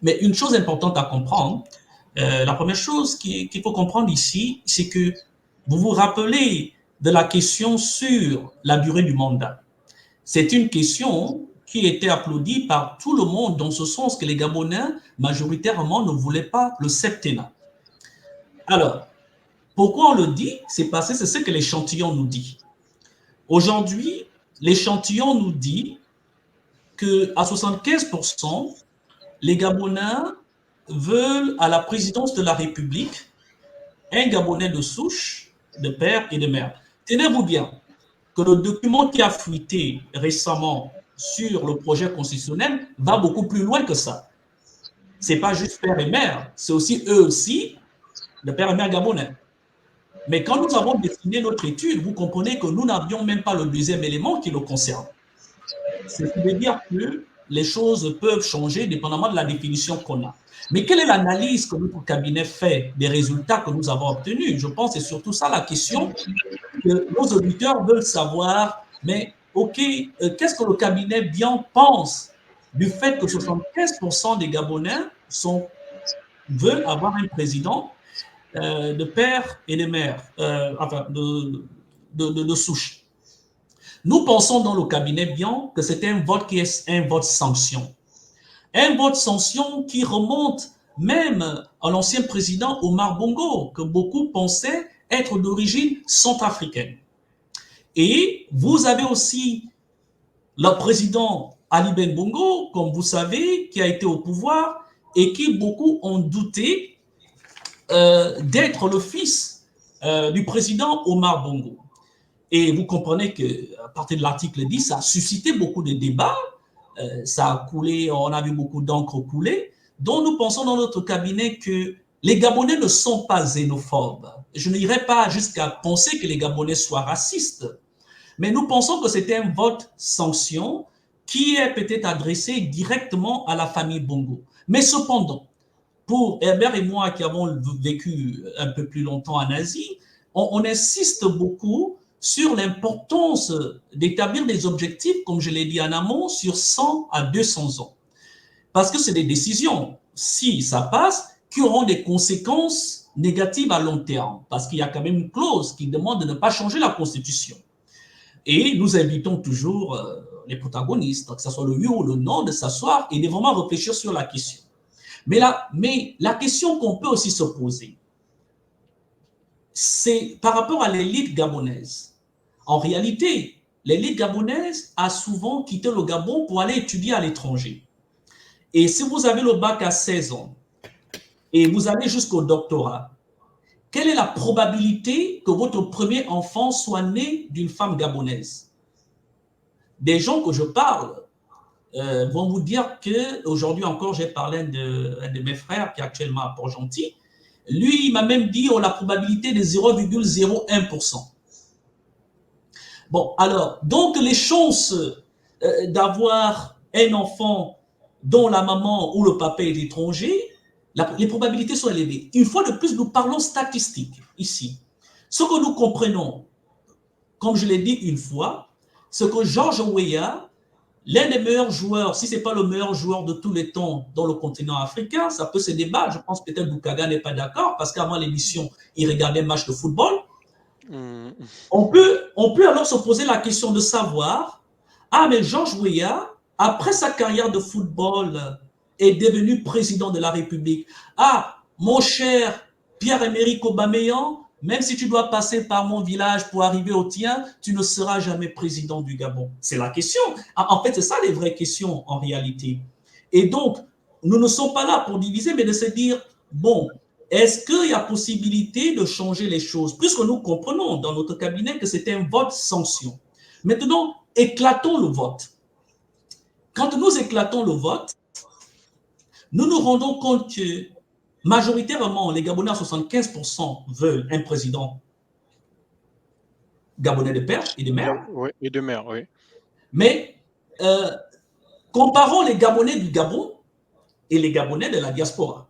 Mais une chose importante à comprendre, la première chose qu'il faut comprendre ici, c'est que vous vous rappelez de la question sur la durée du mandat. C'est une question qui était applaudie par tout le monde dans ce sens que les Gabonais, majoritairement, ne voulaient pas le septennat. Alors, pourquoi on le dit? C'est parce que c'est ce que l'échantillon nous dit. Aujourd'hui, l'échantillon nous dit qu'à 75%, les Gabonais veulent à la présidence de la République un Gabonais de souche, de père et de mère. Tenez-vous bien que le document qui a fuité récemment sur le projet constitutionnel va beaucoup plus loin que ça. Ce n'est pas juste père et mère, c'est aussi eux aussi, le père et mère gabonais. Mais quand nous avons dessiné notre étude, vous comprenez que nous n'avions même pas le deuxième élément qui le concerne. Ce qui veut dire que les choses peuvent changer dépendamment de la définition qu'on a. Mais quelle est l'analyse que notre cabinet fait des résultats que nous avons obtenus? Je pense que c'est surtout ça la question que nos auditeurs veulent savoir. Mais OK, qu'est-ce que le cabinet bien pense du fait que 75% des Gabonais veulent avoir un président de père et de mère, enfin de souche. Nous pensons dans le cabinet bien que c'est un vote qui est un vote sanction. Un vote sanction qui remonte même à l'ancien président Omar Bongo, que beaucoup pensaient être d'origine centrafricaine. Et vous avez aussi le président Ali Ben Bongo, comme vous savez, qui a été au pouvoir et qui beaucoup ont douté d'être le fils du président Omar Bongo. Et vous comprenez qu'à partir de l'article 10, ça a suscité beaucoup de débats, ça a coulé, on a vu beaucoup d'encre couler, dont nous pensons dans notre cabinet que les Gabonais ne sont pas xénophobes. Je n'irai pas jusqu'à penser que les Gabonais soient racistes, mais nous pensons que c'est un vote sanction qui est peut-être adressé directement à la famille Bongo. Mais cependant, pour Herbert et moi qui avons vécu un peu plus longtemps en Asie, on insiste beaucoup sur l'importance d'établir des objectifs, comme je l'ai dit en amont, sur 100 à 200 ans. Parce que c'est des décisions, si ça passe, qui auront des conséquences négatives à long terme. Parce qu'il y a quand même une clause qui demande de ne pas changer la Constitution. Et nous invitons toujours les protagonistes, que ce soit le oui ou le non, de s'asseoir et de vraiment réfléchir sur la question. Mais la question qu'on peut aussi se poser, c'est par rapport à l'élite gabonaise. En réalité, l'élite gabonaise a souvent quitté le Gabon pour aller étudier à l'étranger. Et si vous avez le bac à 16 ans et vous allez jusqu'au doctorat, quelle est la probabilité que votre premier enfant soit né d'une femme gabonaise? Des gens que je parle vont vous dire qu'aujourd'hui encore, j'ai parlé à un de mes frères qui est actuellement à Port-Gentil. Lui, il m'a même dit la probabilité de 0,01%. Bon, alors, donc les chances d'avoir un enfant dont la maman ou le papa est étranger, les probabilités sont élevées. Une fois de plus, nous parlons statistiques ici. Ce que nous comprenons, comme je l'ai dit une fois, c'est que George Weah, l'un des meilleurs joueurs, si ce n'est pas le meilleur joueur de tous les temps dans le continent africain, ça peut se débattre. Je pense que peut-être Boukaga n'est pas d'accord parce qu'avant l'émission, il regardait un match de football. On peut alors se poser la question de savoir, mais George Weah, après sa carrière de football, est devenu président de la République. Mon cher Pierre-Emerick Aubameyang, même si tu dois passer par mon village pour arriver au tien, tu ne seras jamais président du Gabon. C'est la question. En fait, c'est ça les vraies questions en réalité. Et donc, nous ne sommes pas là pour diviser, mais de se dire, bon, est-ce qu'il y a possibilité de changer les choses? Puisque nous comprenons dans notre cabinet que c'est un vote sanction. Maintenant, éclatons le vote. Quand nous éclatons le vote, nous nous rendons compte que majoritairement, les Gabonais à 75% veulent un président gabonais de père et de mère. Oui, et de mère, oui. Mais comparons les Gabonais du Gabon et les Gabonais de la diaspora.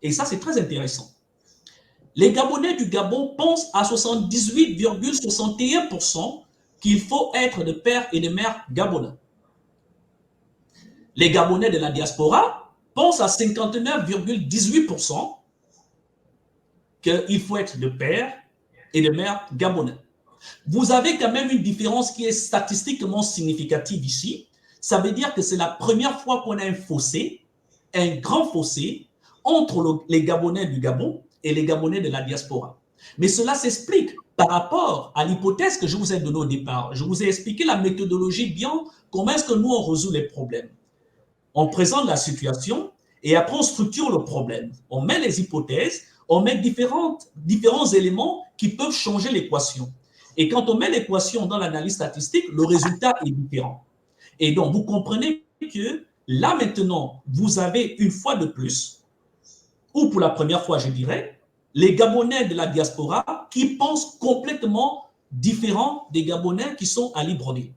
Et ça, c'est très intéressant. Les Gabonais du Gabon pensent à 78,61% qu'il faut être de père et de mère gabonais. Les Gabonais de la diaspora pense à 59,18% qu'il faut être de père et de mère gabonais. Vous avez quand même une différence qui est statistiquement significative ici. Ça veut dire que c'est la première fois qu'on a un fossé, un grand fossé, entre les Gabonais du Gabon et les Gabonais de la diaspora. Mais cela s'explique par rapport à l'hypothèse que je vous ai donnée au départ. Je vous ai expliqué la méthodologie bien, comment est-ce que nous on résout les problèmes. On présente la situation et après on structure le problème. On met les hypothèses, on met différents éléments qui peuvent changer l'équation. Et quand on met l'équation dans l'analyse statistique, le résultat est différent. Et donc, vous comprenez que là maintenant, vous avez une fois de plus, ou pour la première fois, je dirais, les Gabonais de la diaspora qui pensent complètement différent des Gabonais qui sont à Libreville.